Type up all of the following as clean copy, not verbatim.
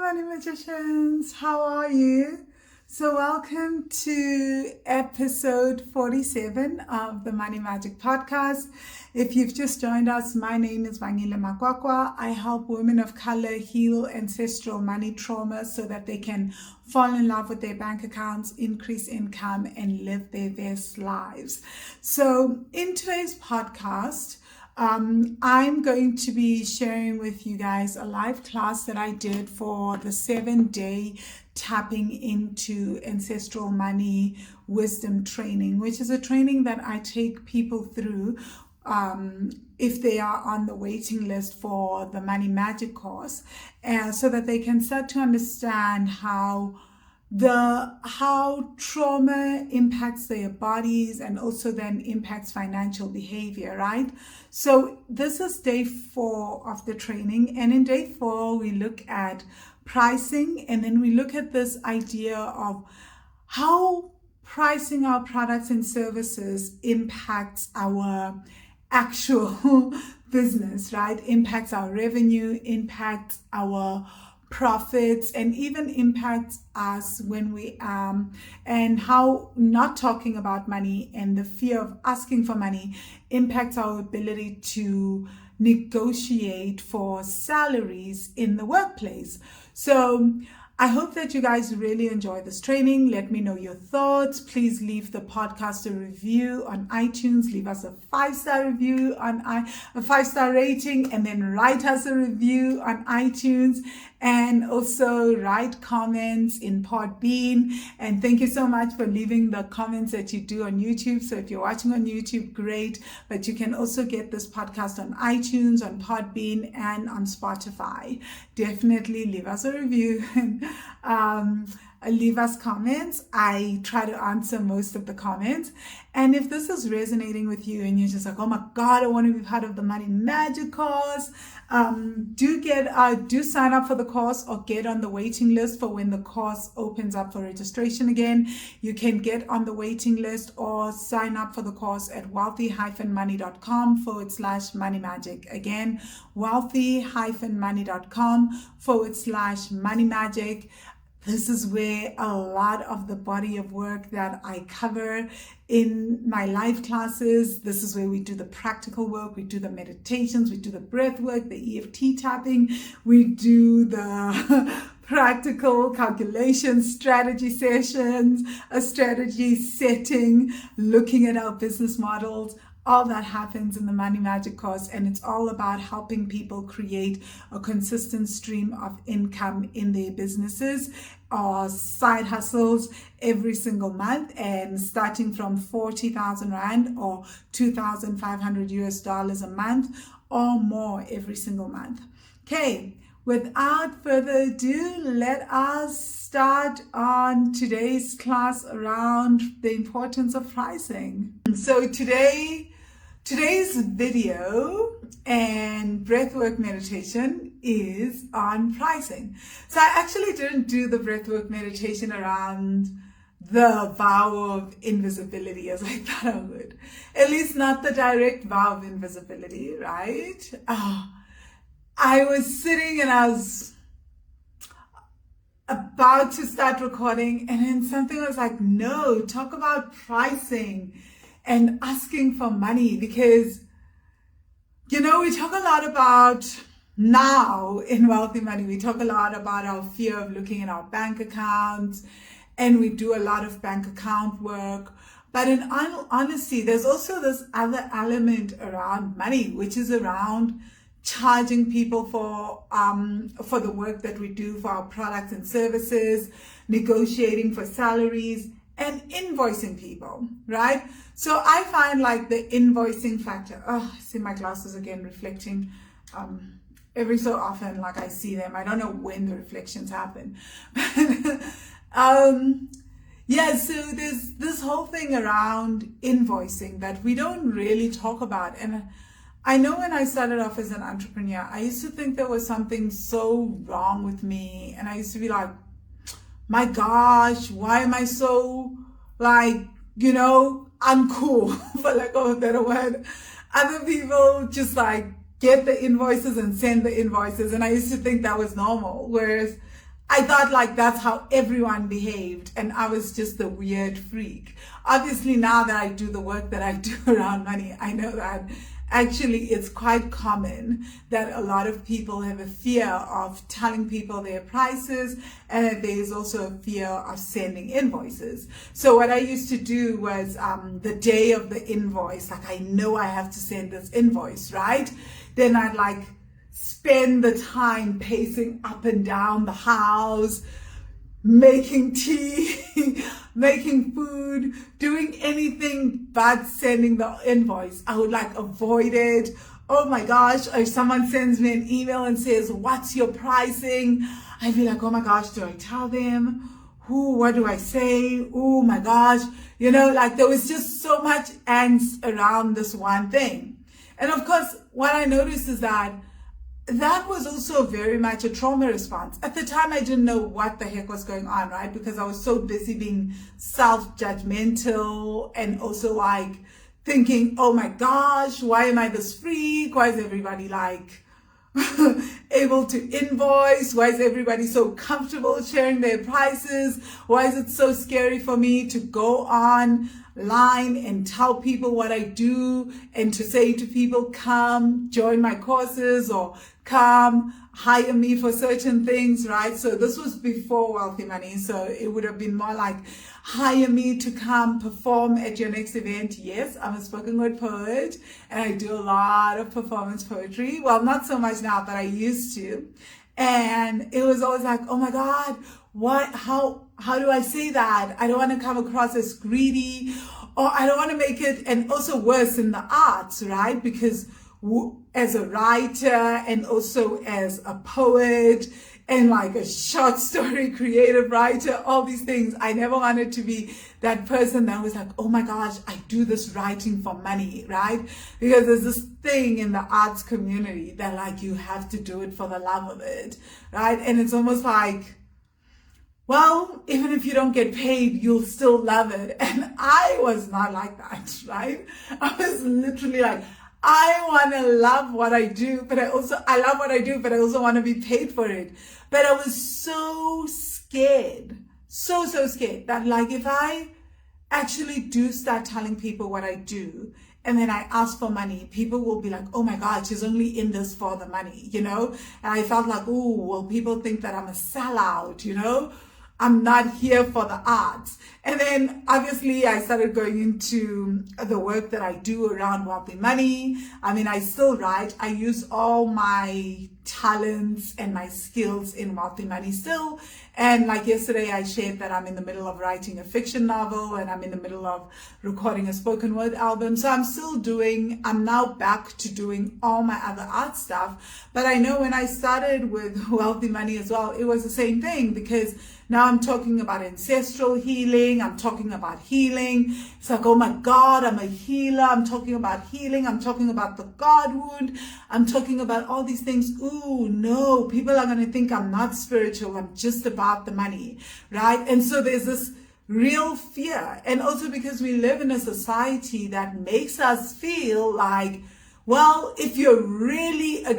Money Magicians, how are you? So welcome to episode 47 of the Money Magic Podcast. If you've just joined us, my name is Vangile Makwakwa. I help women of color heal ancestral money trauma so that they can fall in love with their bank accounts, increase income, and live their best lives. So in today's podcast, I'm going to be sharing with you guys a live class that I did for the 7-day tapping into ancestral money wisdom training, which is a training that I take people through if they are on the waiting list for the Money Magic course, and so that they can start to understand how trauma impacts their bodies and also then impacts financial behavior, right? So this is day 4 of the training, and in day 4 we look at pricing, and then we look at this idea of how pricing our products and services impacts our actual business, right? Impacts our revenue, impacts our profits, and even impacts us when we and how not talking about money and the fear of asking for money impacts our ability to negotiate for salaries in the workplace. So I hope that you guys really enjoy this training. Let me know your thoughts. Please leave the podcast a review on iTunes. Leave us a 5-star review on a 5-star rating, and then write us a review on iTunes, and also write comments in Podbean. And thank you so much for leaving the comments that you do on YouTube. So if you're watching on YouTube, great. But you can also get this podcast on iTunes, on Podbean, and on Spotify. Definitely leave us a review and leave us comments. I try to answer most of the comments. And if this is resonating with you and you're just like, oh my God, I want to be part of the Money Magic course, do sign up for the course or get on the waiting list for when the course opens up for registration again. You can get on the waiting list or sign up for the course at wealthy-money.com/money magic. Again, wealthy-money.com/money magic. This is where a lot of the body of work that I cover in my live classes. This is where we do the practical work. We do the meditations. We do the breath work, the EFT tapping. We do the practical calculation strategy sessions, a strategy setting, looking at our business models. All that happens in the Money Magic course, and it's all about helping people create a consistent stream of income in their businesses or side hustles every single month, and starting from 40,000 Rand or $2,500 a month or more every single month. Okay, without further ado, let us start on today's class around the importance of pricing. So today's video and breathwork meditation is on pricing. So I actually didn't do the breathwork meditation around the vow of invisibility as I thought I would. At least not the direct vow of invisibility, right? I was sitting and I was about to start recording, and then something was like, no, talk about pricing and asking for money, because, you know, we talk a lot about now in Wealthy Money, we talk a lot about our fear of looking at our bank accounts, and we do a lot of bank account work. But in honesty, there's also this other element around money, which is around charging people for the work that we do for our products and services, negotiating for salaries, and invoicing people, right? So I find like the invoicing factor, I see my glasses again reflecting every so often, like I see them. I don't know when the reflections happen. Yeah, so there's this whole thing around invoicing that we don't really talk about. And I know when I started off as an entrepreneur, I used to think there was something so wrong with me. And I used to be like, my gosh, why am I so uncool, for lack of a better word? Other people just get the invoices and send the invoices. And I used to think that was normal. Whereas I thought like that's how everyone behaved, and I was just the weird freak. Obviously, now that I do the work that I do around money, I know that actually it's quite common that a lot of people have a fear of telling people their prices, and that there is also a fear of sending invoices. So what I used to do was the day of the invoice, like I know I have to send this invoice, right? Then I'd like spend the time pacing up and down the house, making tea, making food, doing anything but sending the invoice. I would like avoid it. Oh my gosh, if someone sends me an email and says, what's your pricing? I'd be like, oh my gosh, do I tell them? What do I say? Oh my gosh. You know, like there was just so much angst around this one thing. And of course, what I noticed is that was also very much a trauma response. At the time, I didn't know what the heck was going on, right? Because I was so busy being self-judgmental and also like thinking, oh my gosh, why am I this freak? Why is everybody like able to invoice? Why is everybody so comfortable sharing their prices? Why is it so scary for me to go online and tell people what I do and to say to people, come join my courses or come hire me for certain things, right? So this was before Wealthy Money. So it would have been more like, hire me to come perform at your next event. Yes, I'm a spoken word poet and I do a lot of performance poetry. Well, not so much now, but I used to. And it was always like, oh my God, how do I say that? I don't want to come across as greedy, or I don't want to make it, and also worse in the arts, right? Because as a writer and also as a poet and like a short story creative writer, all these things, I never wanted to be that person that was like, oh my gosh, I do this writing for money, right? Because there's this thing in the arts community that like you have to do it for the love of it, right? And it's almost like, well, even if you don't get paid, you'll still love it. And I was not like that, right? I was literally like, I want to love what I do, but I love what I do, but I also want to be paid for it. But I was so scared, so scared that like if I actually do start telling people what I do and then I ask for money, people will be like, oh my God, she's only in this for the money, you know? And I felt like, oh, well, people think that I'm a sellout, you know? I'm not here for the arts. And then obviously I started going into the work that I do around Wealthy Money. I mean, I still write. I use all my talents and my skills in Wealthy Money still. And like yesterday, I shared that I'm in the middle of writing a fiction novel and I'm in the middle of recording a spoken word album. So I'm now back to doing all my other art stuff. But I know when I started with Wealthy Money as well, it was the same thing, because now I'm talking about ancestral healing. I'm talking about healing. It's like, oh my God, I'm a healer. I'm talking about healing. I'm talking about the God wound. I'm talking about all these things. Ooh, no, people are going to think I'm not spiritual. I'm just about the money, right? And so there's this real fear. And also because we live in a society that makes us feel like, well, if you're really a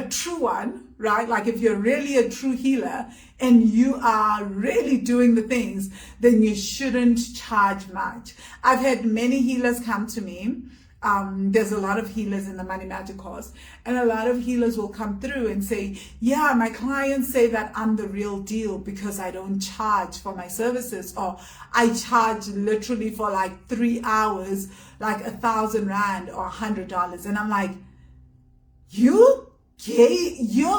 true one, right? Like if you're really a true healer and you are really doing the things, then you shouldn't charge much. I've had many healers come to me. There's a lot of healers in the Money Magic course, and a lot of healers will come through and say, yeah, my clients say that I'm the real deal because I don't charge for my services, or I charge literally for like 3 hours, like 1,000 Rand or $100. And I'm like, you're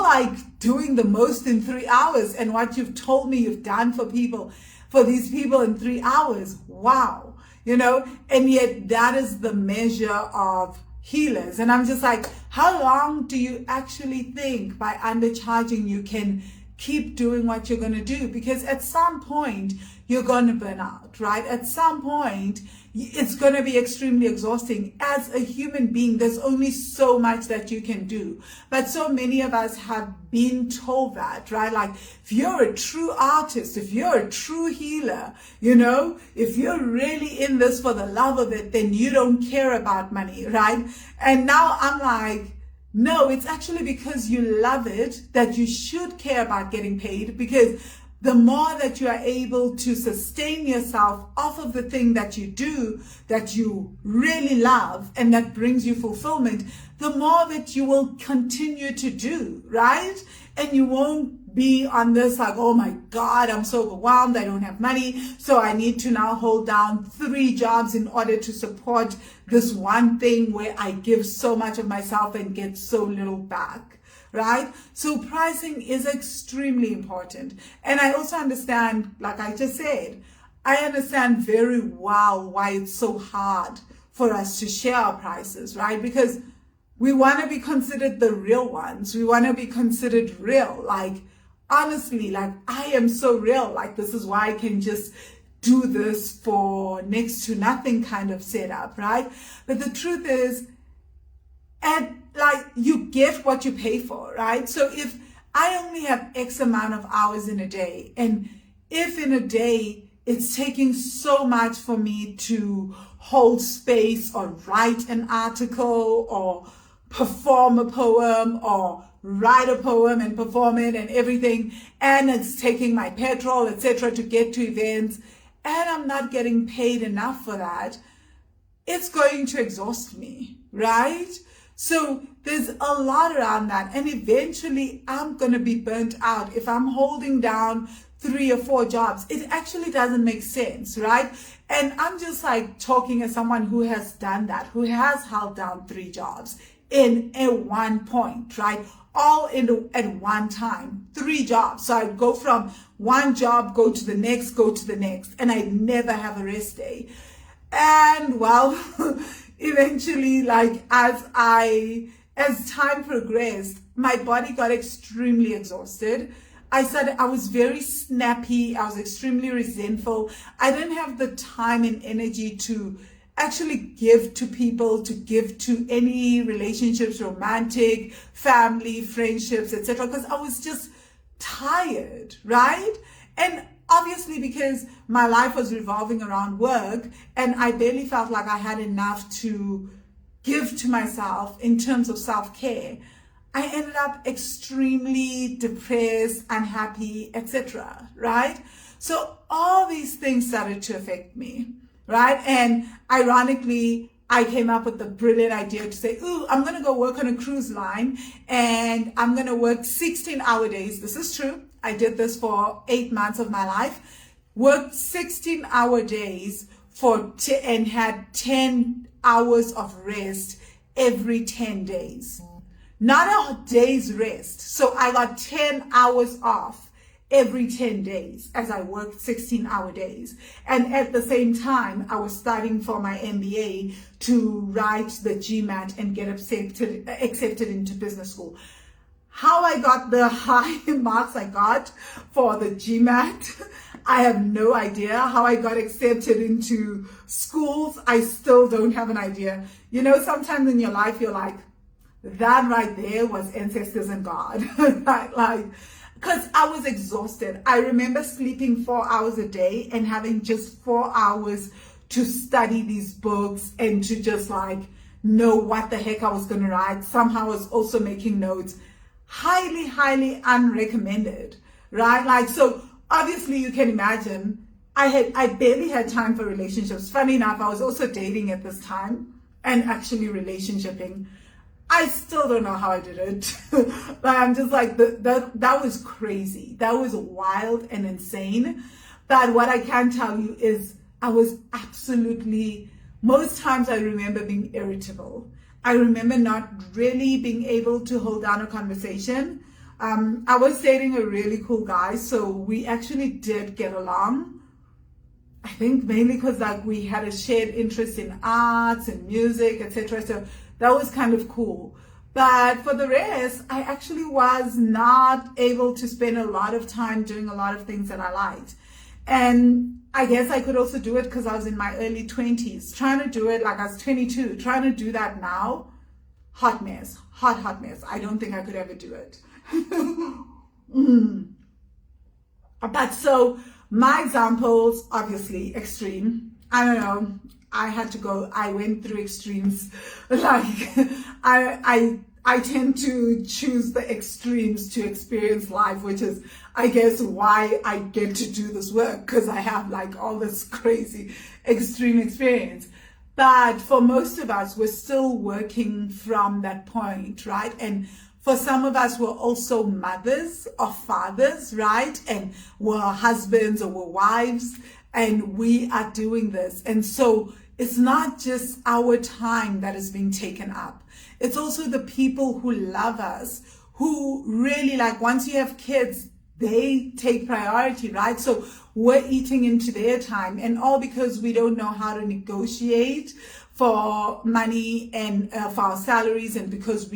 like doing the most in 3 hours, and what you've told me you've done for these people in 3 hours. Wow. You know, and yet that is the measure of healers. And I'm just like, how long do you actually think by undercharging you can keep doing what you're going to do? Because at some point you're going to burn out, right? At some point it's going to be extremely exhausting. As a human being, there's only so much that you can do. But so many of us have been told that, right? Like, if you're a true artist, if you're a true healer, you know, if you're really in this for the love of it, then you don't care about money, right? And now I'm like, No, it's actually because you love it that you should care about getting paid, because the more that you are able to sustain yourself off of the thing that you do, that you really love, and that brings you fulfillment, the more that you will continue to do, right? And you won't be on this like, oh my God, I'm so overwhelmed, I don't have money, so I need to now hold down 3 jobs in order to support this one thing where I give so much of myself and get so little back. Right? So pricing is extremely important. And I also understand, like I just said, I understand very well why it's so hard for us to share our prices, right? Because we want to be considered the real ones. We want to be considered real. Like, honestly, like, I am so real. Like, this is why I can just do this for next to nothing kind of setup, right? But the truth is, and like, you get what you pay for, right? So if I only have X amount of hours in a day, and if in a day it's taking so much for me to hold space or write an article or perform a poem or write a poem and perform it and everything, and it's taking my petrol, etc., to get to events, and I'm not getting paid enough for that, it's going to exhaust me, right? So there's a lot around that, and eventually I'm going to be burnt out if I'm holding down 3 or 4 jobs. It actually doesn't make sense, right? And I'm just like talking as someone who has done that, who has held down 3 jobs at one point, right? All at one time, 3 jobs. So I'd go from one job, go to the next, and I'd never have a rest day. And well, eventually, like, as time progressed, my body got extremely exhausted. I was very snappy. I was extremely resentful. I didn't have the time and energy to actually give to people, to give to any relationships, romantic, family, friendships, etc., because I was just tired, right? And obviously, because my life was revolving around work and I barely felt like I had enough to give to myself in terms of self-care, I ended up extremely depressed, unhappy, etc., right? So all these things started to affect me, right? And ironically, I came up with the brilliant idea to say, ooh, I'm going to go work on a cruise line and I'm going to work 16-hour days. This is true. I did this for 8 months of my life, worked 16-hour days and had 10 hours of rest every 10 days. Not a day's rest. So I got 10 hours off every 10 days as I worked 16-hour days. And at the same time, I was studying for my MBA to write the GMAT and get accepted into business school. How I got the high marks I got for the GMAT, I have no idea. How I got accepted into schools, I still don't have an idea. You know, sometimes in your life, you're like, that right there was ancestors and God, right? Like, because I was exhausted. I remember sleeping 4 hours a day and having just 4 hours to study these books and to just like know what the heck I was going to write. Somehow I was also making notes. Highly, highly unrecommended, right? Like, so obviously you can imagine I barely had time for relationships. Funny enough, I was also dating at this time and actually relationshiping. I still don't know how I did it. Like, I'm just like, that was crazy. That was wild and insane. But what I can tell you is I was absolutely, most times I remember being irritable. I remember not really being able to hold down a conversation. I was dating a really cool guy, so we actually did get along. I think mainly because like we had a shared interest in arts and music, etc. So that was kind of cool. But for the rest, I actually was not able to spend a lot of time doing a lot of things that I liked. And I guess I could also do it because I was in my early 20s. Trying to do it like I was 22. Trying to do that now, hot mess. Hot mess. I don't think I could ever do it. But so my examples, obviously extreme. I don't know. I went through extremes. Like I I tend to choose the extremes to experience life, which is, I guess, why I get to do this work, because I have like all this crazy extreme experience. But for most of us, we're still working from that point, right? And for some of us, we're also mothers or fathers, right? And we're husbands or we're wives, and we are doing this. And so it's not just our time that is being taken up. It's also the people who love us, who really, like, once you have kids, they take priority, right? So we're eating into their time, and all because we don't know how to negotiate for money and for our salaries, and because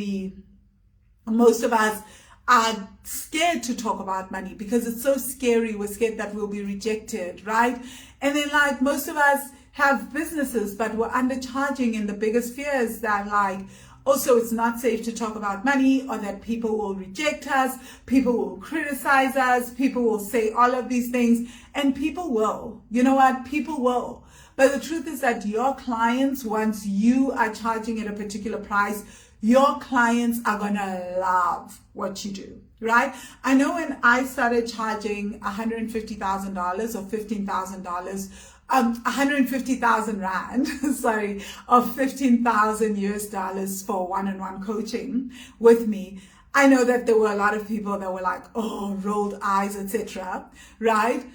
most of us are scared to talk about money because it's so scary. We're scared that we'll be rejected, right? And then, like, most of us have businesses, but we're undercharging, and the biggest fear is that, like, also it's not safe to talk about money, or that people will reject us, people will criticize us, people will say all of these things, and people will. You know what? People will. But the truth is that your clients, once you are charging at a particular price, your clients are going to love what you do, right? I know when I started charging $150,000 or $15,000, 150,000 Rand, sorry, or 15,000 US dollars for one-on-one coaching with me, I know that there were a lot of people that were like, oh, rolled eyes, etc., right?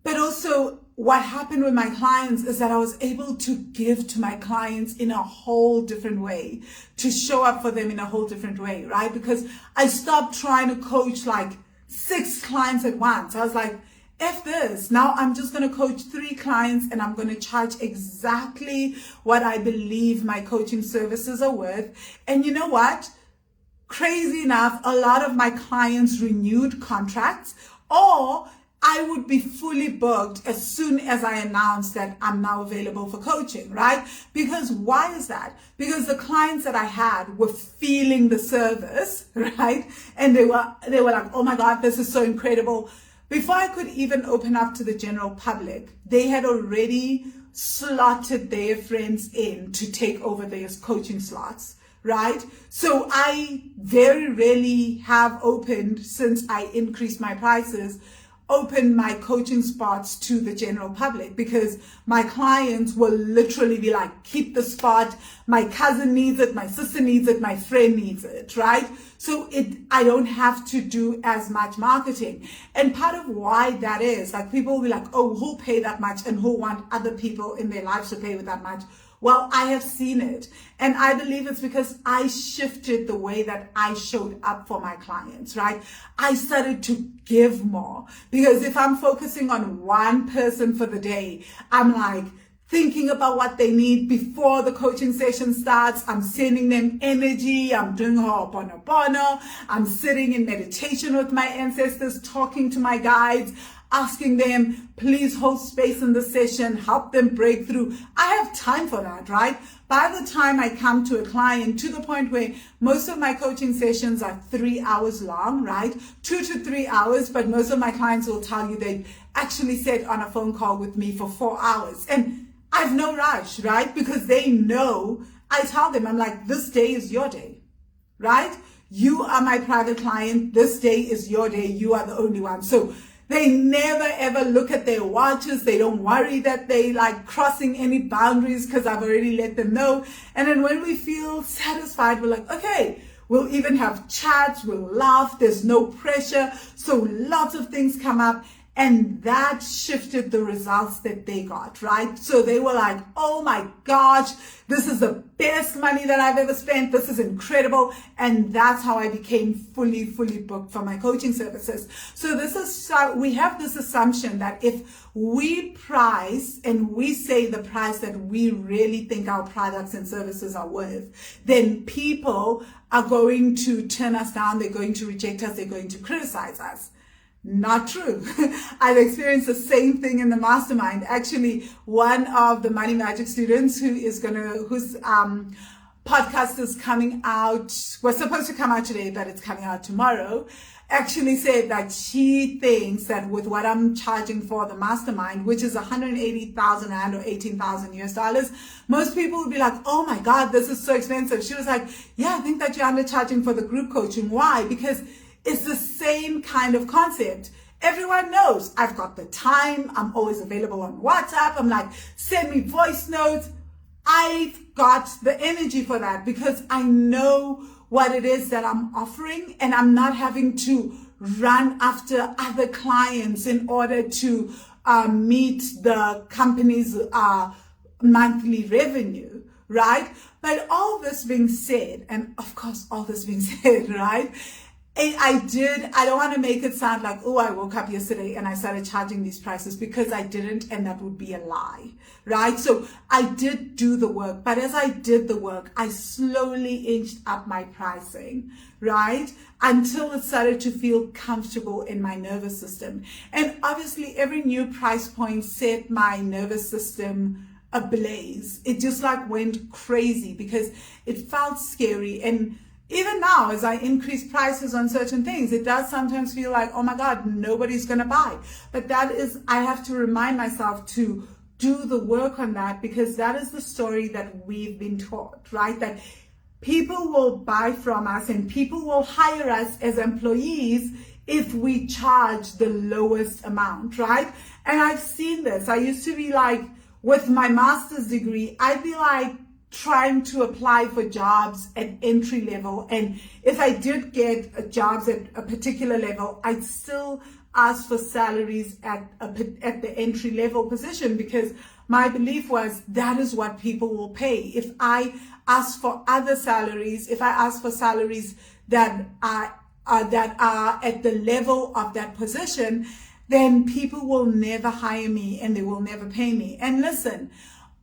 But also, what happened with my clients is that I was able to give to my clients in a whole different way, to show up for them in a whole different way, right? Because I stopped trying to coach like 6 clients at once. I was like, F this. Now I'm just going to coach 3 clients, and I'm going to charge exactly what I believe my coaching services are worth. And you know what? Crazy enough, a lot of my clients renewed contracts, or I would be fully booked as soon as I announced that I'm now available for coaching, right? Because why is that? Because the clients that I had were feeling the service, right? And they were like, oh my God, this is so incredible. Before I could even open up to the general public, they had already slotted their friends in to take over their coaching slots, right? So I very rarely have opened, since I increased my prices, open my coaching spots to the general public, because my clients will literally be like, keep the spot, my cousin needs it, my sister needs it, my friend needs it, right? So I don't have to do as much marketing. And part of why that is, like, people will be like, oh, who'll pay that much, and who want other people in their lives to pay with that much? Well, I have seen it, and I believe it's because I shifted the way that I showed up for my clients, right? I started to give more, because if I'm focusing on one person for the day, I'm like thinking about what they need before the coaching session starts. I'm sending them energy. I'm doing ho'oponopono. I'm sitting in meditation with my ancestors, talking to my guides, asking them, please hold space in the session, help them break through. I have time for that, right? By the time I come to a client, to the point where most of my coaching sessions are 3 hours long, right? 2 to 3 hours, but most of my clients will tell you they actually sat on a phone call with me for 4 hours. And I've no rush, right? Because they know, I tell them, I'm like, this day is your day, right? You are my private client. This day is your day. You are the only one. So they never ever look at their watches. They don't worry that they like crossing any boundaries, because I've already let them know. And then when we feel satisfied, we're like, okay, we'll even have chats, we'll laugh, there's no pressure. So lots of things come up. And that shifted the results that they got, right? So they were like, oh my gosh, this is the best money that I've ever spent. This is incredible. And that's how I became fully booked for my coaching services. So we have this assumption that if we price and we say the price that we really think our products and services are worth, then people are going to turn us down. They're going to reject us. They're going to criticize us. Not true. I've experienced the same thing in the mastermind. Actually, one of the Money Magic students whose podcast is coming out, was supposed to come out today, but it's coming out tomorrow. actually said that she thinks that with what I'm charging for the mastermind, which is 180,000 Rand or 18,000 US dollars, most people would be like, oh my God, this is so expensive. She was like, yeah, I think that you're undercharging for the group coaching. Why? Because it's the same kind of concept. Everyone knows I've got the time. I'm always available on WhatsApp. I'm like, send me voice notes. I've got the energy for that because I know what it is that I'm offering, and I'm not having to run after other clients in order to meet the company's monthly revenue, right? But all this being said, and of course all this being said, right? I don't want to make it sound like, oh, I woke up yesterday and I started charging these prices, because I didn't, and that would be a lie, right? So I did do the work, but as I did the work, I slowly inched up my pricing, right? Until it started to feel comfortable in my nervous system. And obviously every new price point set my nervous system ablaze. It just like went crazy because it felt scary. And even now, as I increase prices on certain things, it does sometimes feel like, oh my God, nobody's going to buy. But that is, I have to remind myself to do the work on that, because that is the story that we've been taught, right? That people will buy from us and people will hire us as employees if we charge the lowest amount, right? And I've seen this. I used to be like, with my master's degree, I'd be like, trying to apply for jobs at entry level, and if I did get jobs at a particular level, I'd still ask for salaries at the entry level position, because my belief was that is what people will pay. If I ask for other salaries, if I ask for salaries that are at the level of that position, then people will never hire me and they will never pay me. And listen,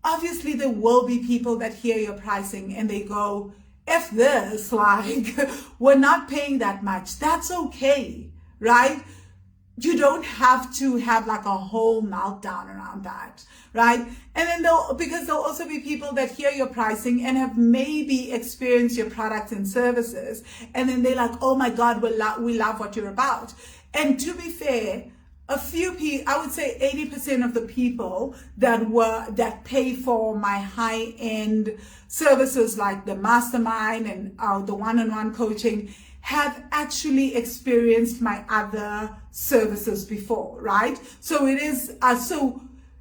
obviously, there will be people that hear your pricing and they go, F this, like, we're not paying that much. That's okay, right? You don't have to have like a whole meltdown around that, right? And then because there'll also be people that hear your pricing and have maybe experienced your products and services. And then they're like, oh my God, we love what you're about. And to be fair, a few people, I would say 80% of the people that pay for my high-end services like the mastermind and the one-on-one coaching have actually experienced my other services before, right? So it is so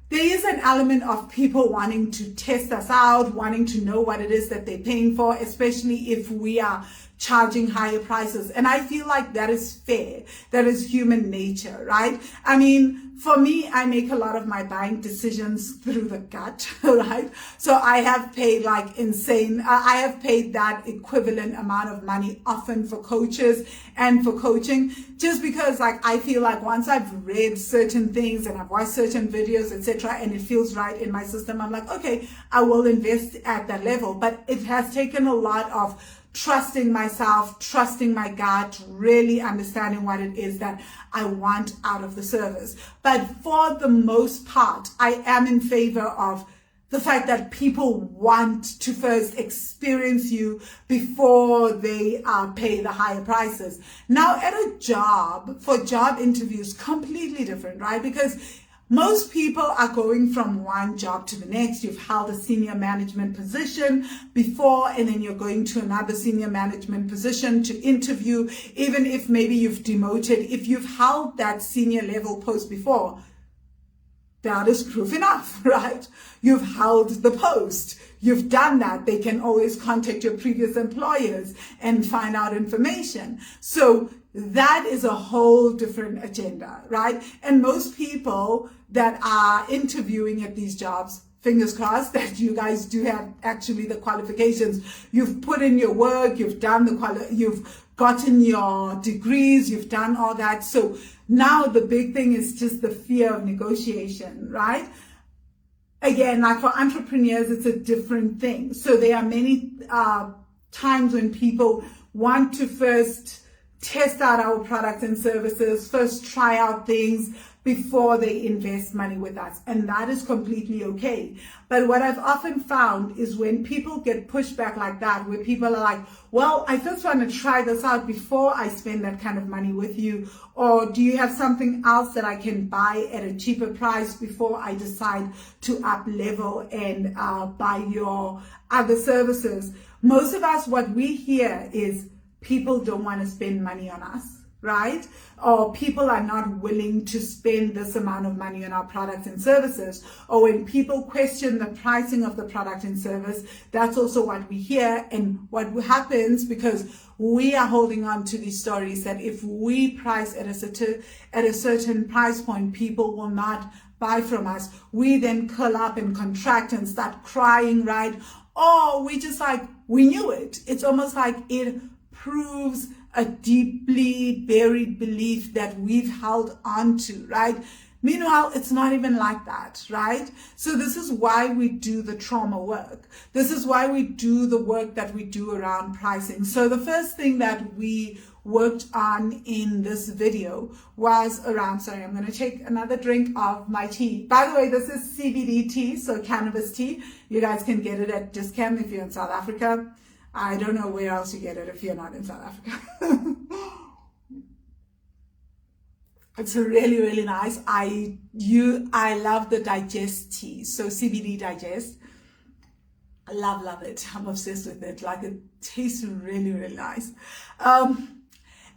there is an element of people wanting to test us out, wanting to know what it is that they're paying for, especially if we are charging higher prices. And I feel like that is fair. That is human nature, right? I mean, for me, I make a lot of my buying decisions through the gut, right? So I have paid like insane, I have paid that equivalent amount of money often for coaches and for coaching, just because like I feel like once I've read certain things and I've watched certain videos, etc., and it feels right in my system, I'm like, okay, I will invest at that level. But it has taken a lot of trusting myself, trusting my gut, really understanding what it is that I want out of the service. But for the most part, I am in favor of the fact that people want to first experience you before they pay the higher prices. Now, at a job, for job interviews, completely different, right? Because most people are going from one job to the next. You've held a senior management position before, and then you're going to another senior management position to interview. Even if maybe you've demoted, if you've held that senior level post before, that is proof enough, right? You've held the post. You've done that. They can always contact your previous employers and find out information. So that is a whole different agenda, right? And most people that are interviewing at these jobs, fingers crossed that you guys do have actually the qualifications. You've put in your work, you've done you've gotten your degrees, you've done all that. So now the big thing is just the fear of negotiation, right? Again, like for entrepreneurs, it's a different thing. So there are many times when people want to first test out our products and services, first try out things before they invest money with us. And that is completely okay. But what I've often found is when people get pushback like that, where people are like, well, I just want to try this out before I spend that kind of money with you. Or do you have something else that I can buy at a cheaper price before I decide to up level and buy your other services? Most of us, what we hear is people don't want to spend money on us, right? Or people are not willing to spend this amount of money on our products and services. Or when people question the pricing of the product and service, that's also what we hear. And what happens, because we are holding on to these stories, that if we price at a certain price point, people will not buy from us. We then curl up and contract and start crying, right? Or we just like, we knew it. It's almost like it proves a deeply buried belief that we've held on to, right? Meanwhile, it's not even like that, right? So this is why we do the trauma work. This is why we do the work that we do around pricing. So the first thing that we worked on in this video was around, sorry, I'm going to take another drink of my tea. By the way, this is CBD tea, so cannabis tea. You guys can get it at Discam if you're in South Africa. I don't know where else you get it if you're not in South Africa. It's really, really nice. I love the digest tea. So CBD digest. I love it. I'm obsessed with it. Like, it tastes really, really nice.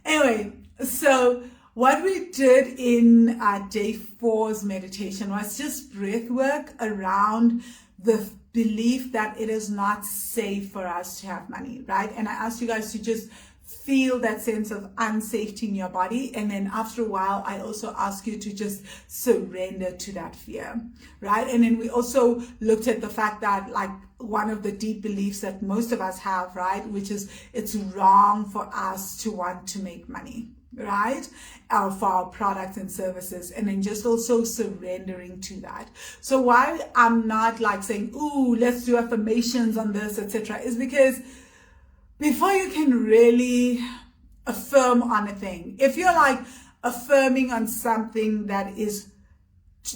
Anyway, so what we did in day 4's meditation was just breath work around the belief that it is not safe for us to have money, right? And I asked you guys to just feel that sense of unsafety in your body. And then after a while, I also ask you to just surrender to that fear, right? And then we also looked at the fact that, like, one of the deep beliefs that most of us have, right? Which is it's wrong for us to want to make money, right? For our products and services, and then just also surrendering to that. So why I'm not like saying, ooh, let's do affirmations on this, etc., is because before you can really affirm on a thing, if you're like affirming on something that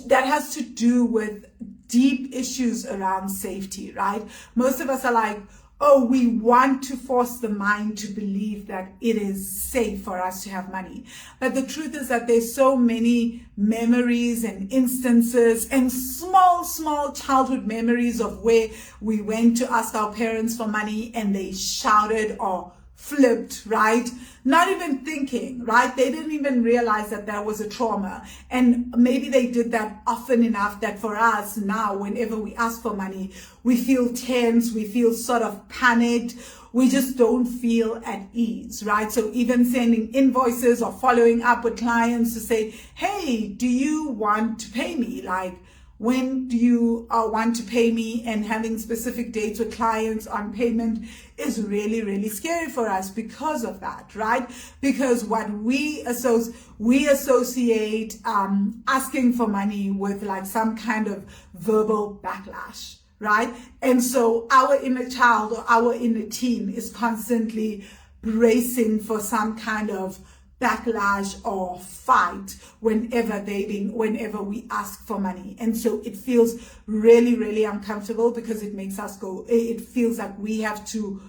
has to do with deep issues around safety, right? Most of us are like, oh, we want to force the mind to believe that it is safe for us to have money. But the truth is that there's so many memories and instances and small childhood memories of where we went to ask our parents for money and they shouted or flipped, right? Not even thinking, right? They didn't even realize that that was a trauma. And maybe they did that often enough that for us now, whenever we ask for money, we feel tense, we feel sort of panicked, we just don't feel at ease, right? So even sending invoices or following up with clients to say, hey, do you want to pay me? Like, when do you want to pay me? And having specific dates with clients on payment is really, really scary for us because of that, right? Because what we associate asking for money with like some kind of verbal backlash, right? And so our inner child or our inner teen is constantly bracing for some kind of backlash or fight whenever we ask for money. And so it feels really, really uncomfortable because it makes us it feels like we have to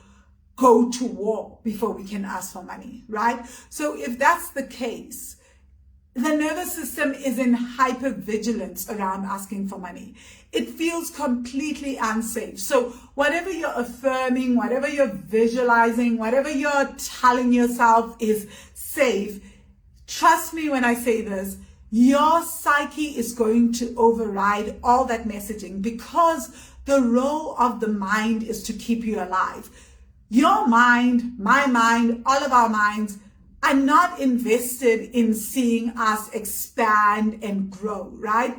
go to war before we can ask for money, right? So if that's the case, the nervous system is in hypervigilance around asking for money. It feels completely unsafe. So whatever you're affirming, whatever you're visualizing, whatever you're telling yourself is safe, trust me when I say this, your psyche is going to override all that messaging because the role of the mind is to keep you alive. Your mind, my mind, all of our minds are not invested in seeing us expand and grow, right?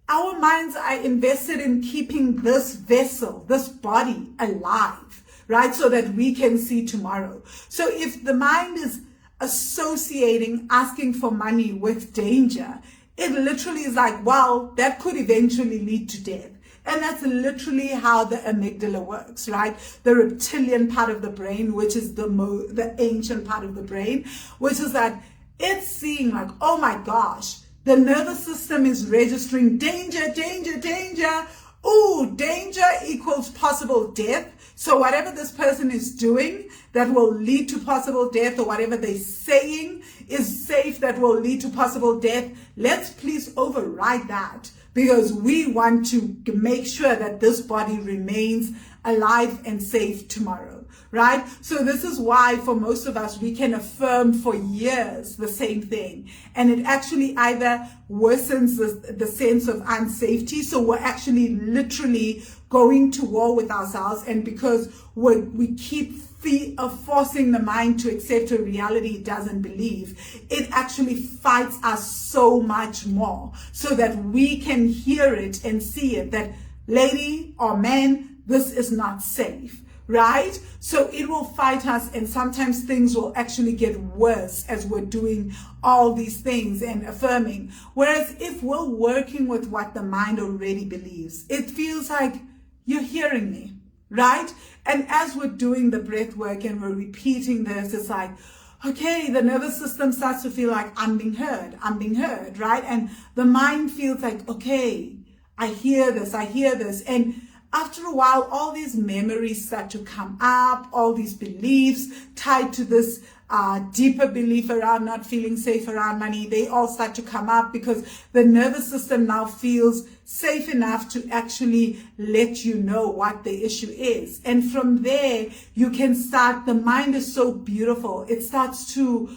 Our minds are invested in keeping this vessel, this body alive, right? So that we can see tomorrow. So if the mind is associating asking for money with danger, it literally is like, well, that could eventually lead to death. And that's literally how the amygdala works, right? The reptilian part of the brain, which is the ancient part of the brain, which is that it's seeing like, oh my gosh, the nervous system is registering danger, danger, danger. Ooh, danger equals possible death. So whatever this person is doing that will lead to possible death, or whatever they're saying is safe that will lead to possible death, let's please override that, because we want to make sure that this body remains alive and safe tomorrow, right? So this is why for most of us, we can affirm for years the same thing. And it actually either worsens the sense of unsafety. So we're actually literally going to war with ourselves. And because we keep forcing the mind to accept a reality it doesn't believe, it actually fights us so much more, so that we can hear it and see it, that lady or man, this is not safe, right? So it will fight us, and sometimes things will actually get worse as we're doing all these things and affirming. Whereas if we're working with what the mind already believes, it feels like you're hearing me, right? And as we're doing the breath work and we're repeating this, it's like, okay, the nervous system starts to feel like I'm being heard, right? And the mind feels like, okay, I hear this. And after a while, all these memories start to come up, all these beliefs tied to this deeper belief around not feeling safe around money, they all start to come up, because the nervous system now feels safe enough to actually let you know what the issue is. And from there, you can start, the mind is so beautiful. It starts to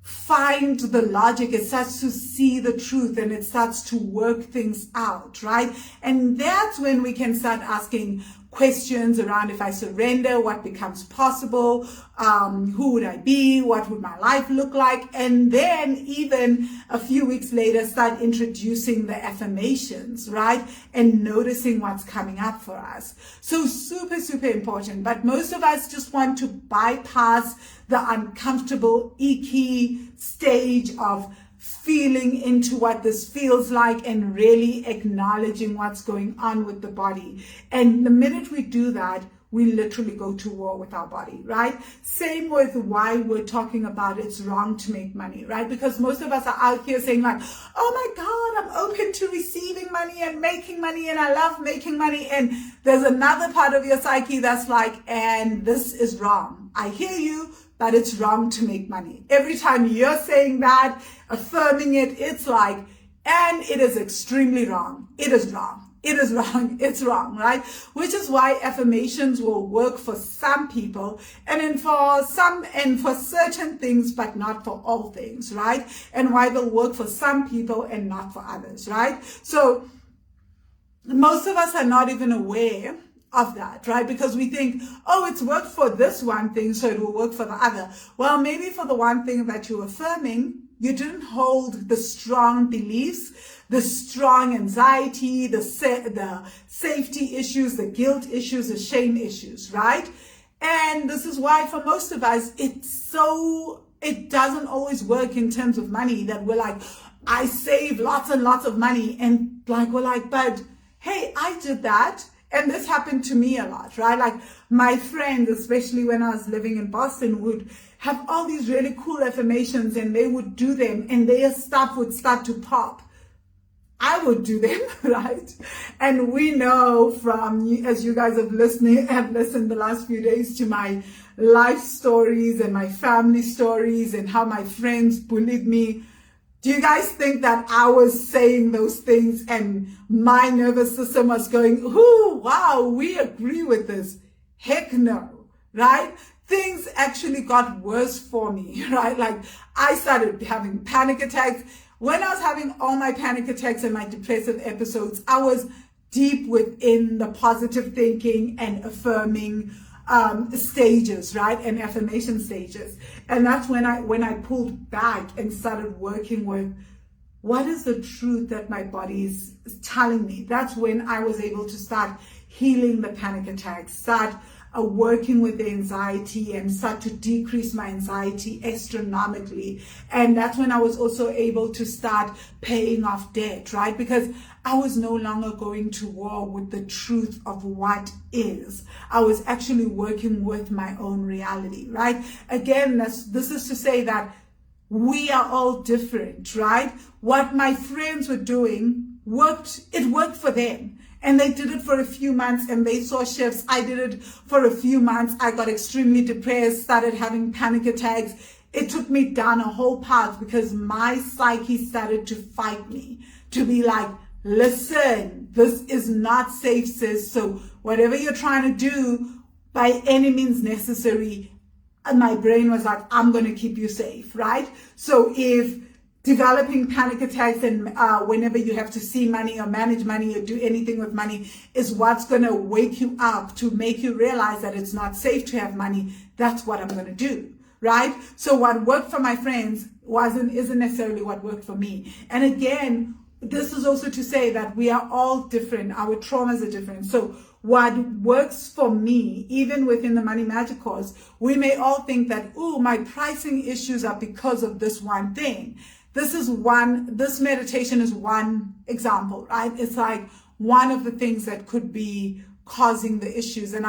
find the logic, it starts to see the truth, and it starts to work things out, right? And that's when we can start asking questions around, if I surrender, what becomes possible? Who would I be? What would my life look like? And then even a few weeks later, start introducing the affirmations, right? And noticing what's coming up for us. So super, super important. But most of us just want to bypass the uncomfortable, icky stage of feeling into what this feels like and really acknowledging what's going on with the body. And the minute we do that, we literally go to war with our body, right? Same with why we're talking about it's wrong to make money, right? Because most of us are out here saying like, oh my God, I'm open to receiving money and making money, and I love making money. And there's another part of your psyche that's like, and this is wrong. I hear you, but it's wrong to make money. Every time you're saying that, affirming it, it's like, and it is extremely wrong. It is wrong. It is wrong. It's wrong, right? Which is why affirmations will work for some people, and for certain things, but not for all things, right? And why they'll work for some people and not for others, right? So most of us are not even aware of that, right? Because we think, oh, it's worked for this one thing, so it will work for the other. Well, maybe for the one thing that you're affirming, you didn't hold the strong beliefs, the strong anxiety, the safety issues, the guilt issues, the shame issues, right? And this is why for most of us, it doesn't always work in terms of money, that we're like, I save lots and lots of money. And like, we're like, but hey, I did that. And this happened to me a lot, right? Like my friends, especially when I was living in Boston, would have all these really cool affirmations, and they would do them and their stuff would start to pop. I would do them, right? And we know from, as you guys have listened the last few days to my life stories and my family stories and how my friends bullied me. Do you guys think that I was saying those things and my nervous system was going, ooh, wow, we agree with this? Heck no, right? Things actually got worse for me, right? Like I started having panic attacks. When I was having all my panic attacks and my depressive episodes, I was deep within the positive thinking and affirming stages, right? And affirmation stages. And that's when I pulled back and started working with what is the truth that my body is telling me. That's when I was able to start healing the panic attacks, start working with the anxiety and start to decrease my anxiety astronomically. And that's when I was also able to start paying off debt, right? Because I was no longer going to war with the truth of what is. I was actually working with my own reality, right? Again, this is to say that we are all different, right? What my friends were doing worked for them. And they did it for a few months and they saw shifts. I did it for a few months. I got extremely depressed, started having panic attacks. It took me down a whole path because my psyche started to fight me, to be like, listen, this is not safe, sis. So whatever you're trying to do, by any means necessary, and my brain was like, I'm going to keep you safe, right? So if developing panic attacks and whenever you have to see money or manage money or do anything with money is what's going to wake you up to make you realize that it's not safe to have money, that's what I'm going to do, right? So what worked for my friends isn't necessarily what worked for me. And again, this is also to say that we are all different. Our traumas are different. So what works for me, even within the Money Magic course, we may all think that, oh, my pricing issues are because of this one thing. This meditation is one example, right? It's like one of the things that could be causing the issues. And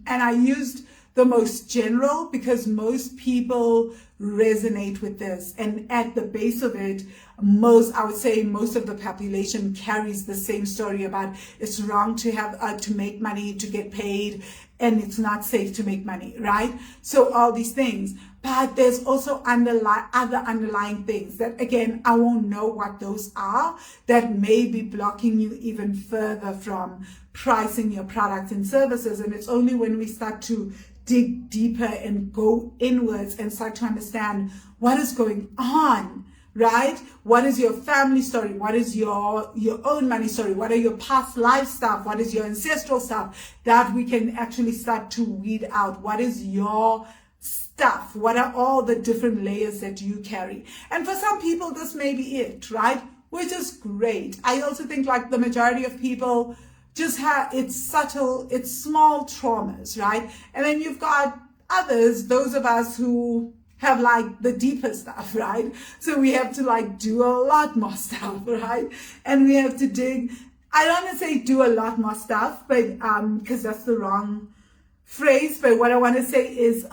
I used the most general because most people resonate with this. And at the base of it, I would say most of the population carries the same story about it's wrong to have to make money, to get paid, and it's not safe to make money, right? So all these things. But there's also other underlying things that, again, I won't know what those are, that may be blocking you even further from pricing your products and services. And it's only when we start to dig deeper and go inwards and start to understand what is going on, right? What is your family story? What is your own money story? What are your past life stuff? What is your ancestral stuff? That we can actually start to weed out. What is your stuff? What are all the different layers that you carry? And for some people, this may be it, right? Which is great. I also think like the majority of people just have, it's subtle, it's small traumas, right? And then you've got others, those of us who have like the deeper stuff, right? So we have to like do a lot more stuff, right? And we have to dig, I don't want to say do a lot more stuff, but because that's the wrong phrase, but what I want to say is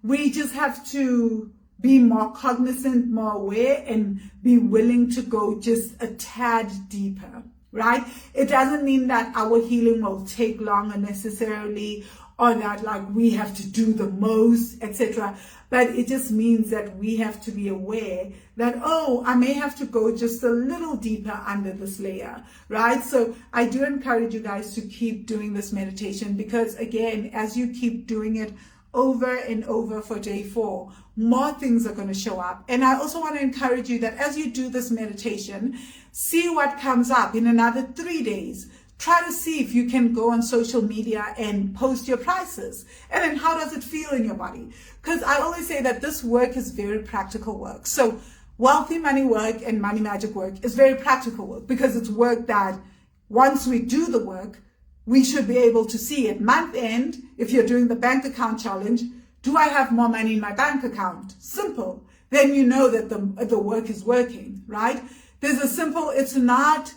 we just have to be more cognizant, more aware, and be willing to go just a tad deeper, right? It doesn't mean that our healing will take longer necessarily, or that like we have to do the most, etc. But it just means that we have to be aware that, oh, I may have to go just a little deeper under this layer, right? So I do encourage you guys to keep doing this meditation because, again, as you keep doing it over and over for day 4, more things are going to show up. And I also want to encourage you that as you do this meditation, see what comes up in another 3 days. Try to see if you can go on social media and post your prices. And then how does it feel in your body? Because I always say that this work is very practical work. So wealthy money work and money magic work is very practical work because it's work that once we do the work, we should be able to see at month end, if you're doing the bank account challenge, do I have more money in my bank account? Simple. Then you know that the work is working, right? There's a simple, it's not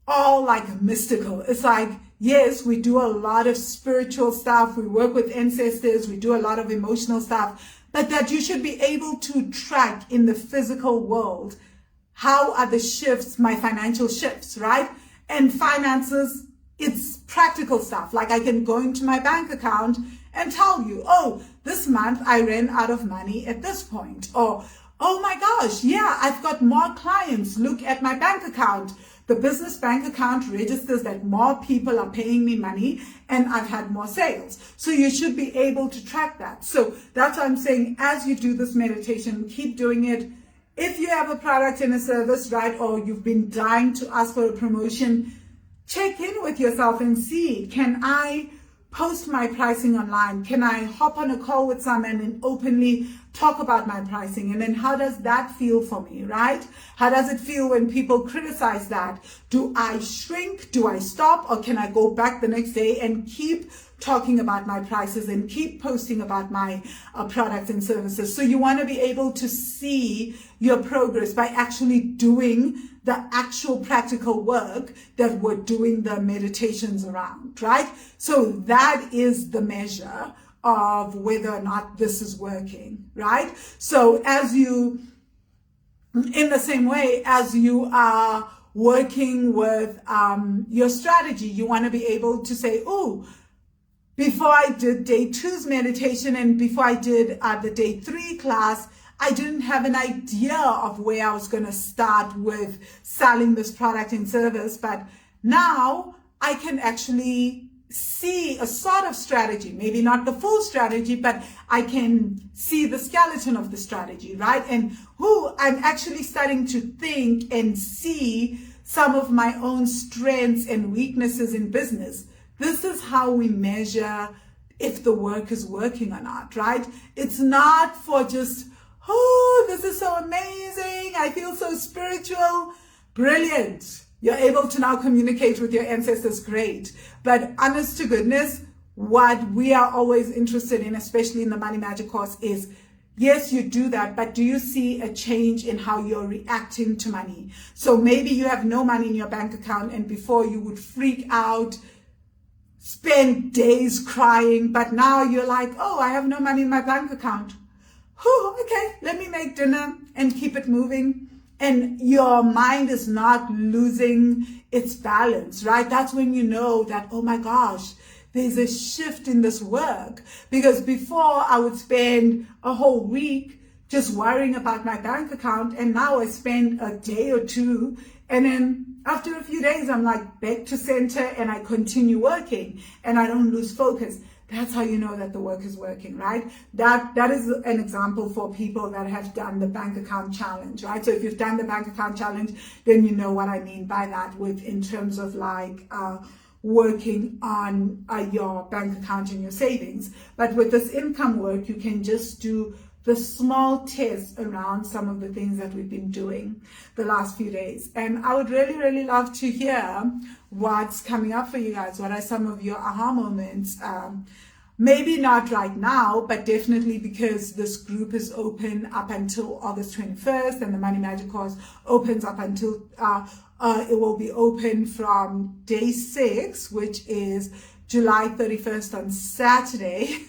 all like mystical. It's like, yes, we do a lot of spiritual stuff. We work with ancestors. We do a lot of emotional stuff, but that you should be able to track in the physical world. How are the shifts, my financial shifts, right? And finances, it's practical stuff. Like I can go into my bank account and tell you, oh, this month I ran out of money at this point. Or, oh my gosh, yeah, I've got more clients. Look at my bank account. The business bank account registers that more people are paying me money and I've had more sales. So you should be able to track that. So that's what I'm saying. As you do this meditation, keep doing it. If you have a product and a service, right, or you've been dying to ask for a promotion, check in with yourself and see, can I post my pricing online? Can I hop on a call with someone and openly talk about my pricing? And then how does that feel for me, right? How does it feel when people criticize that? Do I shrink? Do I stop? Or can I go back the next day and keep talking about my prices and keep posting about my products and services. So you want to be able to see your progress by actually doing the actual practical work that we're doing the meditations around, right? So that is the measure of whether or not this is working, right? So in the same way as you are working with your strategy, you want to be able to say, oh, before I did day 2's meditation and before I did the day 3 class, I didn't have an idea of where I was going to start with selling this product and service. But now I can actually see a sort of strategy, maybe not the full strategy, but I can see the skeleton of the strategy, right? And I'm actually starting to think and see some of my own strengths and weaknesses in business. This is how we measure if the work is working or not, right? It's not for just, oh, this is so amazing, I feel so spiritual. Brilliant. You're able to now communicate with your ancestors, great. But honest to goodness, what we are always interested in, especially in the Money Magic course, is yes, you do that, but do you see a change in how you're reacting to money? So maybe you have no money in your bank account, and before you would freak out, spend days crying, but now you're like, oh, I have no money in my bank account. Oh, okay, let me make dinner and keep it moving. And your mind is not losing its balance, right? That's when you know that, oh my gosh, there's a shift in this work. Because before I would spend a whole week just worrying about my bank account, and now I spend a day or two, and then after a few days, I'm like back to center and I continue working and I don't lose focus. That's how you know that the work is working, right? That is an example for people that have done the bank account challenge, right? So if you've done the bank account challenge, then you know what I mean by that in terms of like working on your bank account and your savings. But with this income work, you can just do the small tests around some of the things that we've been doing the last few days. And I would really, really love to hear what's coming up for you guys. What are some of your aha moments? Maybe not right now, but definitely because this group is open up until August 21st, and the Money Magic course opens up until, it will be open from day 6, which is July 31st on Saturday.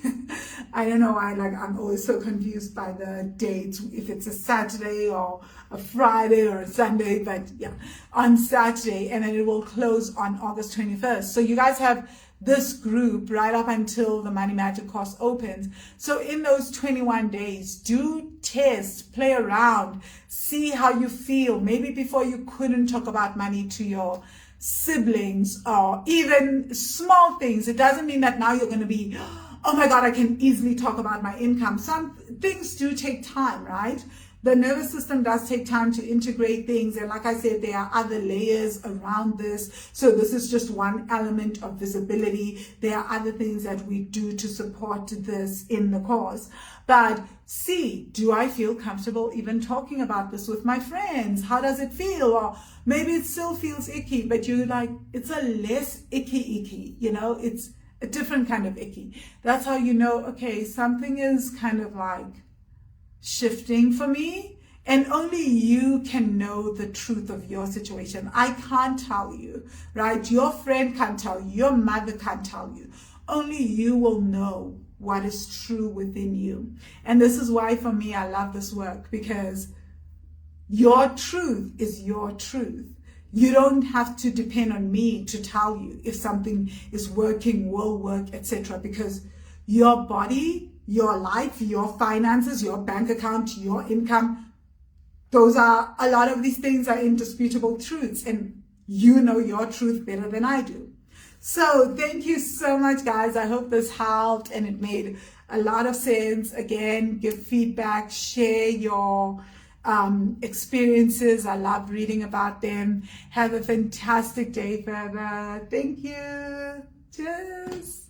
I don't know why, I'm always so confused by the dates, if it's a Saturday or a Friday or a Sunday, but yeah, on Saturday, and then it will close on August 21st. So you guys have this group right up until the Money Magic course opens. So in those 21 days, do test, play around, see how you feel. Maybe before you couldn't talk about money to your siblings or even small things. It doesn't mean that now you're going to be, oh my God, I can easily talk about my income. Some things do take time, right? The nervous system does take time to integrate things. And like I said, there are other layers around this. So this is just one element of visibility. There are other things that we do to support this in the course. But see, do I feel comfortable even talking about this with my friends? How does it feel? Or maybe it still feels icky, but you're like, it's a less icky, it's a different kind of icky. That's how you know, okay, something is kind of like shifting for me, and only you can know the truth of your situation. I can't tell you, right? Your friend can't tell you, your mother can't tell you. Only you will know what is true within you. And this is why for me, I love this work, because your truth is your truth. You don't have to depend on me to tell you if something is working, will work, etc. Because your body, your life, your finances, your bank account, your income, a lot of these things are indisputable truths, and you know your truth better than I do. So thank you so much, guys. I hope this helped and it made a lot of sense. Again, give feedback, share your experiences. I love reading about them. Have a fantastic day further. Thank you. Cheers.